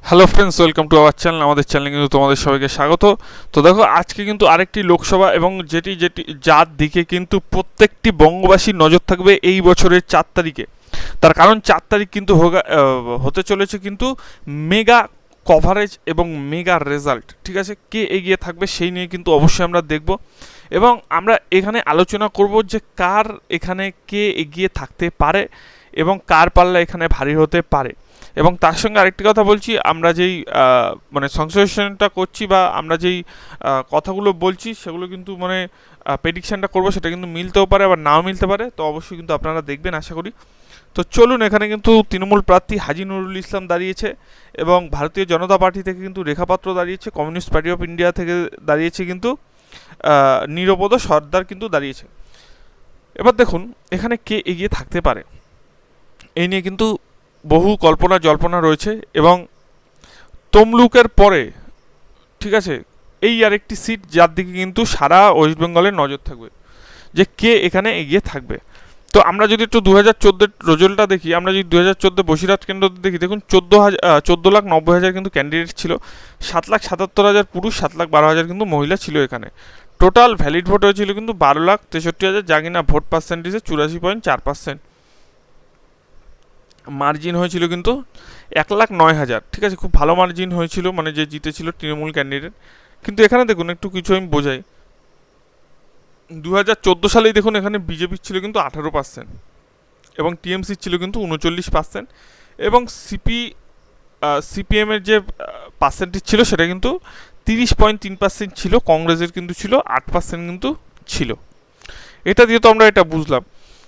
Hello friends, welcome to our channel. আমাদের চ্যানেলে কিন্তু তোমাদের সবাইকে স্বাগত। তো দেখো, আজকে কিন্তু আরেকটি লোকসভা এবং যেটি যেটি যার দিকে কিন্তু প্রত্যেকটি বঙ্গবাসীর নজর থাকবে এই বছরের 4 তারিখে। তার কারণ 4 তারিখ কিন্তু হতে চলেছে কিন্তু মেগা কভারেজ এবং মেগা রেজাল্ট। ঠিক আছে, কে এগিয়ে থাকবে সেই নিয়ে কিন্তু অবশ্যই আমরা দেখব এবং আমরা এখানে আলোচনা করব যে কার এখানে কে এগিয়ে থাকতে পারে এবং কার পাল্লা এখানে ভারী হতে পারে। এবং তার সঙ্গে আরেকটি কথা বলছি, আমরা যেই মানে সংশ্লেষণটা করছি বা আমরা যেই কথাগুলো বলছি সেগুলো কিন্তু মানে প্রেডিকশানটা করবো, সেটা কিন্তু মিলতেও পারে আবার নাও মিলতে পারে। তো অবশ্যই কিন্তু আপনারা দেখবেন আশা করি। তো চলুন, এখানে কিন্তু তৃণমূল প্রার্থী হাজি নুরুল ইসলাম দাঁড়িয়েছে এবং ভারতীয় জনতা পার্টি থেকে কিন্তু রেখা পাত্র দাঁড়িয়েছে, কমিউনিস্ট পার্টি অফ ইন্ডিয়া থেকে দাঁড়িয়েছে কিন্তু নিরপদ সর্দার কিন্তু দাঁড়িয়েছে। এবার দেখুন এখানে কে এগিয়ে থাকতে পারে, এই নিয়ে কিন্তু বহু কল্পনা জল্পনা রয়েছে এবং তমলুকের পরে, ঠিক আছে, এই আরেকটি সিট যার দিকে কিন্তু সারা ওয়েস্ট বেঙ্গলের নজর থাকবে যে কে এখানে এগিয়ে থাকবে। তো আমরা যদি একটু 2014 রেজাল্টটা দেখি, আমরা যদি 2014 বসিরহাট কেন্দ্র দেখি, দেখুন 14,90,000 কিন্তু ক্যান্ডিডেট ছিল, 7,77,000 পুরুষ, 7,12,000 কিন্তু মহিলা ছিল এখানে। টোটাল ভ্যালিড ভোট হয়েছিল কিন্তু 12,63,000, যা কিনা ভোট পার্সেন্টেজে 84.4%। মার্জিন হয়েছিল কিন্তু 1,09,000। ঠিক আছে, খুব ভালো মার্জিন হয়েছিল, মানে যে জিতেছিল তৃণমূল ক্যান্ডিডেট। কিন্তু এখানে দেখুন একটু কিছু আমি বোঝাই, 2014 সালেই দেখুন এখানে বিজেপির ছিল কিন্তু 18% এবং টিএমসির ছিল কিন্তু 39% এবং সিপিএমের যে পার্সেন্টেজ ছিল সেটা কিন্তু 30.3% ছিল, কংগ্রেসের কিন্তু ছিল 8% কিন্তু ছিল। এটা দিয়ে তো আমরা এটা বুঝলাম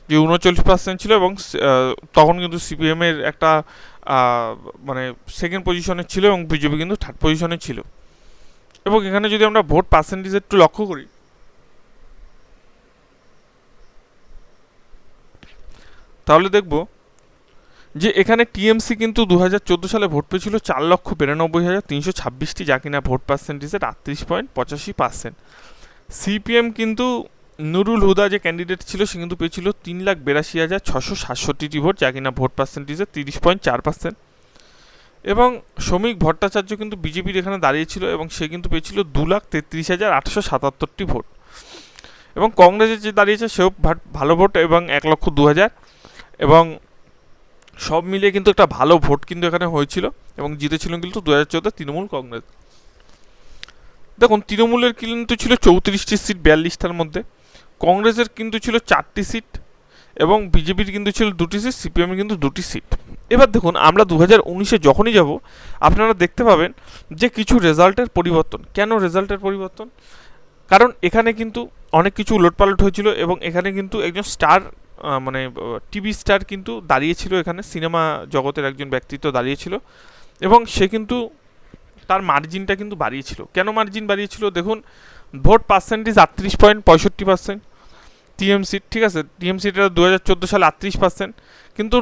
যে 39% ছিল এবং তখন কিন্তু সিপিএমের একটা মানে সেকেন্ড পজিশনে ছিল এবং বিজেপি কিন্তু থার্ড পজিশনে ছিল। এবং এখানে যদি আমরা ভোট পার্সেন্টেজ একটু লক্ষ্য করি, তাহলে দেখব যে এখানে টিএমসি কিন্তু 2014 সালে ভোট পেয়েছিল 4,92,326টি, যা কিনা ভোট পার্সেন্টেজের 38.85%। সিপিএম কিন্তু নুরুল হুদা যে ক্যান্ডিডেট ছিল সে কিন্তু পেয়েছিল 3,82,667টি ভোট, যা কিনা ভোট পার্সেন্টেজে 30.4%। এবং শ্রমিক ভট্টাচার্য কিন্তু বিজেপির এখানে দাঁড়িয়েছিল এবং সে কিন্তু পেয়েছিল 2,33,877টি ভোট। এবং কংগ্রেসের যে দাঁড়িয়েছে সেও ভালো ভোট এবং 1,02,000, এবং সব মিলিয়ে কিন্তু একটা ভালো ভোট কিন্তু এখানে হয়েছিল এবং জিতেছিল কিন্তু 2014 তৃণমূল কংগ্রেস। দেখুন তৃণমূলের কিন্তু ছিল 34টি সিট 42টার মধ্যে, কংগ্রেসের কিন্তু ছিল 4টি সিট এবং বিজেপির কিন্তু ছিল 2টি সিট, সিপিএমের কিন্তু 2টি সিট। এবার দেখুন আমরা 2019-এ যখনই যাব আপনারা দেখতে পাবেন যে কিছু রেজাল্টের পরিবর্তন। কেন রেজাল্টের পরিবর্তন? কারণ এখানে কিন্তু অনেক কিছু উলটপালট হয়েছিল এবং এখানে কিন্তু একজন স্টার মানে টিভি স্টার কিন্তু দাঁড়িয়েছিল, এখানে সিনেমা জগতের একজন ব্যক্তিত্ব দাঁড়িয়েছিল এবং সে কিন্তু তার মার্জিনটা কিন্তু বাড়িয়েছিল। কেন মার্জিন বাড়িয়েছিল? দেখুন ভোট পার্সেন্টেজ 38.65% টিএমসির, ঠিক আছে, টিএমসিটা 2014 সালে 38%, কিন্তু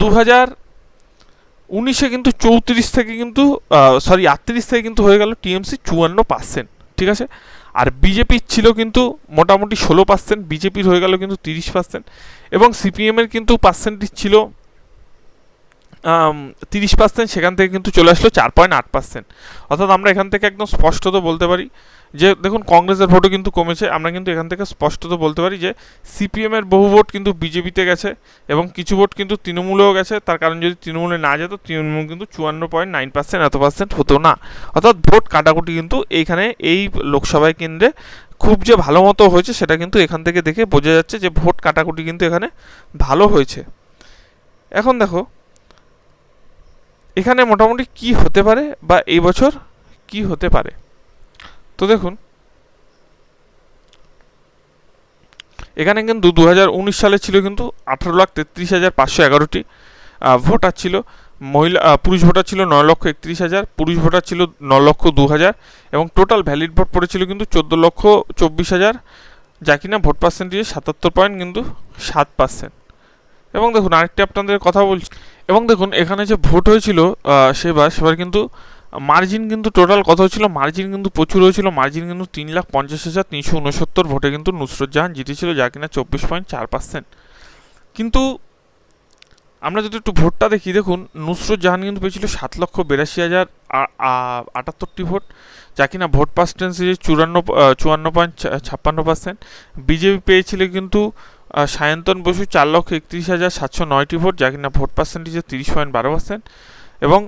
2019-এ কিন্তু 34 থেকে কিন্তু 38 থেকে কিন্তু হয়ে গেল টিএমসি 54%। ঠিক আছে, আর বিজেপির ছিল কিন্তু মোটামুটি 16%, বিজেপির হয়ে গেল কিন্তু 30%, এবং সিপিএমের কিন্তু পার্সেন্টেজ ছিল 30%, সেখান থেকে কিন্তু চলে আসলো 4.8%। অর্থাৎ আমরা এখান থেকে একদম স্পষ্টত বলতে পারি যে দেখুন কংগ্রেসের ভোটও কিন্তু কমেছে, আমরা কিন্তু এখান থেকে স্পষ্টত বলতে পারি যে সিপিএমের বহু ভোট কিন্তু বিজেপিতে গেছে এবং কিছু ভোট কিন্তু তৃণমূলেও গেছে। তার কারণ যদি তৃণমূলে না যেত তৃণমূল কিন্তু 54.9% এত পার্সেন্ট হতো না। অর্থাৎ ভোট কাটাকুটি কিন্তু এইখানে এই লোকসভায় কেন্দ্রে খুব যে ভালো মতো হয়েছে সেটা কিন্তু এখান থেকে দেখে বোঝা যাচ্ছে যে ভোট কাটাকুটি কিন্তু এখানে ভালো হয়েছে। এখন দেখো এখানে মোটামুটি কি হতে পারে বা এই বছর কি হতে পারে। তো দেখুন এখানে কিন্তু 2019 সালে ছিল কিন্তু 18,33,511টি ভোটার ছিল, পুরুষ ভোটার ছিল 9,31,000, পুরুষ ভোটার ছিল 9,02,000 এবং টোটাল ভ্যালিড ভোট পড়েছিল কিন্তু 14,24,000, যা কিনা ভোট পার্সেন্টেজ 77.7%। এবং দেখুন আরেকটি আপনাদের কথা বলছি, এবং দেখুন এখানে যে ভোট হয়েছিল সেবার কিন্তু মার্জিন কিন্তু টোটাল কত হয়েছিল, মার্জিন কিন্তু প্রচুর হয়েছিল, মার্জিন কিন্তু 3,50,369 ভোটে কিন্তু নুসরত জাহান জিতেছিল, যা কিনা 24.4%। কিন্তু আমরা যদি একটু ভোটটা দেখি, দেখুন নুসরত জাহান কিন্তু পেয়েছিল 7,82,078টি ভোট, যা কিনা ভোট পার্সেন্টেজ 54.56%। বিজেপি পেয়েছিল কিন্তু সায়ন্তন বসু 4,31,709টি ভোট, যা কিনা ভোট পার্সেন্টেজে 30.12%। এবং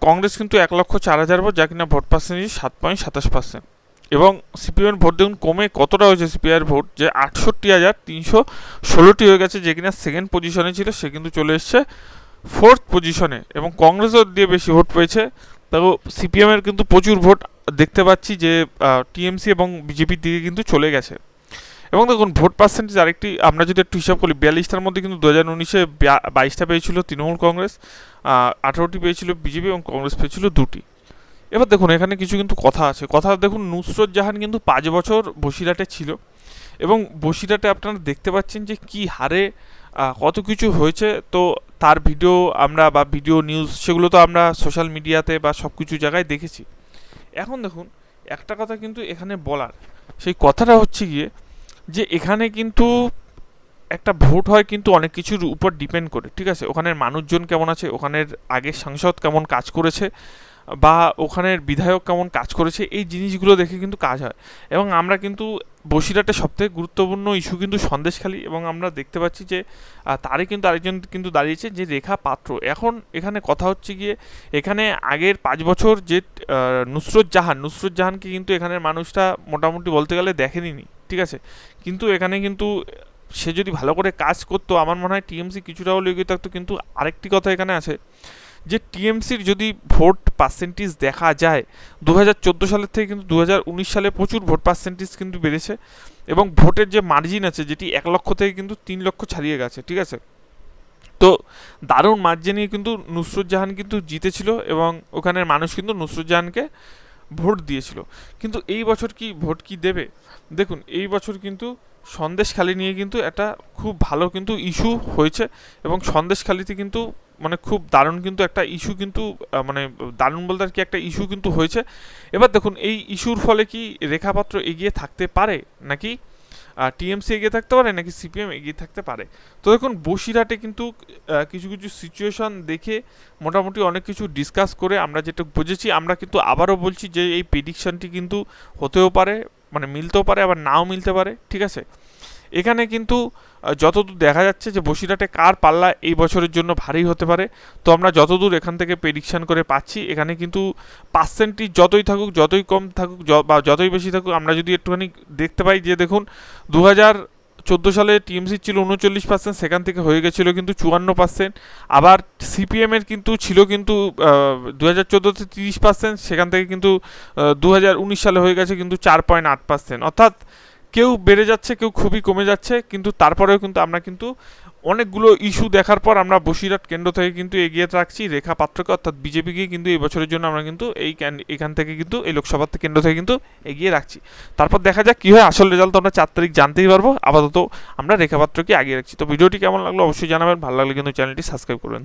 কংগ্রেস কিন্তু 1,04,000 ভোট, যা কিনা ভোট পার্সেন্টেজ 7.27%। এবং সিপিএমের ভোট দেখুন কমে কতটা হয়েছে, সিপিআইয়ের ভোট যে 68,316টি হয়ে গেছে, যে কিনা সেকেন্ড পজিশনে ছিল, সে কিন্তু চলে এসছে ফোর্থ পজিশনে। এবং কংগ্রেসও দিয়ে বেশি ভোট পেয়েছে, তাও সিপিএমের কিন্তু প্রচুর ভোট দেখতে পাচ্ছি যে টিএমসি এবং বিজেপির দিকে কিন্তু চলে গেছে। এবং দেখুন ভোট পার্সেন্টেজ আরেকটি আমরা যদি একটু হিসাব করি, 42টার মধ্যে কিন্তু 2019-এ 22টা পেয়েছিল তৃণমূল কংগ্রেস, 18টি পেয়েছিল বিজেপি এবং কংগ্রেস পেয়েছিল 2টি। এবার দেখুন এখানে কিছু কিন্তু কথা আছে। কথা দেখুন, নুসরত জাহান কিন্তু 5 বছর বসিরহাটে ছিল, এবং বসিরহাটে আপনারা দেখতে পাচ্ছেন যে কি হারে কত কিছু হয়েছে। তো তার ভিডিও আমরা বা ভিডিও নিউজ সেগুলো তো আমরা সোশ্যাল মিডিয়াতে বা সব কিছু জায়গায় দেখেছি। এখন দেখুন একটা কথা কিন্তু এখানে বলার, সেই কথাটা হচ্ছে গিয়ে যে এখানে কিন্তু একটা ভোট হয় কিন্তু অনেক কিছুর উপর ডিপেন্ড করে, ঠিক আছে। ওখানের মানুষজন কেমন আছে, ওখানের আগের সাংসদ কেমন কাজ করেছে, বা ওখানের বিধায়ক কেমন কাজ করেছে, এই জিনিসগুলো দেখে কিন্তু কাজ হয়। এবং আমরা কিন্তু বসিরহাটে সবথেকে গুরুত্বপূর্ণ ইস্যু কিন্তু সন্দেশখালী, এবং আমরা দেখতে পাচ্ছি যে তারই কিন্তু আরেকজন কিন্তু দাঁড়িয়েছে যে রেখা পাত্র। এখন এখানে কথা হচ্ছে গিয়ে এখানে আগের 5 বছর যে নুসরত জাহানকে কিন্তু এখানের মানুষটা মোটামুটি বলতে গেলে দেখেনি, ঠিক আছে। কিন্তু এখানে কিন্তু সে যদি ভালো করে কাজ করতো, আমার মনে হয় টিএমসি কিছুটা হলেও এগিয়ে থাকতো। কিন্তু আরেকটি কথা এখানে আছে যে টিএমসির যদি ভোট পার্সেন্টেজ দেখা যায় 2014 সালের থেকে কিন্তু 2019 সালে প্রচুর ভোট পার্সেন্টেজ কিন্তু বেড়েছে, এবং ভোটের যে মার্জিন আছে যেটি 1 লক্ষ থেকে কিন্তু 3 লক্ষ ছাড়িয়ে গেছে, ঠিক আছে। তো দারুণ মার্জিনে কিন্তু নুসরত জাহান কিন্তু জিতেছিল, এবং ওখানের মানুষ কিন্তু নুসরত জাহানকে ভোট দিয়েছিল। কিন্তু এই বছর কি ভোট কি দেবে, দেখুন এই বছর কিন্তু সন্দেশখালী নিয়ে কিন্তু একটা খুব ভালো কিন্তু ইস্যু হয়েছে, এবং সন্দেশখালীতে কিন্তু মানে খুব দারুণ কিন্তু একটা ইস্যু কিন্তু মানে দারুণ বলতে আর কি একটা ইস্যু কিন্তু হয়েছে। এবার দেখুন এই ইস্যুর ফলে কি রেখাপাত্র এগিয়ে থাকতে পারে, নাকি টিএমসি এগিয়ে থাকতে পারে, নাকি সিপিএম এগিয়ে থাকতে পারে। তো দেখুন বসিরহাটে কিন্তু কিছু কিছু সিচুয়েশন দেখে মোটামুটি অনেক কিছু ডিসকাস করে আমরা যেটা বুঝেছি, আমরা কিন্তু আবারও বলছি যে এই প্রেডিকশনটি কিন্তু হতেও পারে, মানে মিলতেও পারে, আবার নাও মিলতে পারে, ঠিক আছে। এখানে কিন্তু যতদূর দেখা যাচ্ছে যে বসিরহাটে কার পাল্লা এই বছরের জন্য ভারী হতে পারে। তো আমরা যতদূর এখান থেকে প্রেডিকশন করে পাচ্ছি, এখানে কিন্তু পার্সেন্টেজ যতই থাকুক, যতই কম থাকুক, বা যতই বেশি থাকুক, আমরা যদি একটুখানি দেখতে পাই যে দেখুন 2014 সালে টিএমসি ছিল 39%, সেখান থেকে হয়ে গেছিলো কিন্তু 54%। আবার সিপিএমের কিন্তু ছিল কিন্তু 2014-তে 30%, সেখান থেকে কিন্তু 2019 সালে হয়ে গেছে কিন্তু 4.8%। অর্থাৎ কেউ বেড়ে যাচ্ছে, কেউ খুবই কমে যাচ্ছে, কিন্তু তারপরেও কিন্তু আমরা কিন্তু অনেকগুলো ইস্যু দেখার পর আমরা বসিরহাট কেন্দ্র থেকে কিন্তু এগিয়ে রাখছি রেখা পাত্রকে, অর্থাৎ বিজেপিকে কিন্তু এই বছরের জন্য আমরা কিন্তু এখান থেকে কিন্তু এই লোকসভা কেন্দ্র থেকে কিন্তু এগিয়ে রাখছি। তারপর দেখা যাক কী হয়, আসল রেজাল্ট তো আমরা 4 তারিখ জানতেই পারবো। আপাতত আমরা রেখা পাত্রকে এগিয়ে রাখছি। তো ভিডিওটি কেমন লাগলো অবশ্যই জানাবেন, ভালো লাগলে কিন্তু চ্যানেলটি সাবস্ক্রাইব করবেন।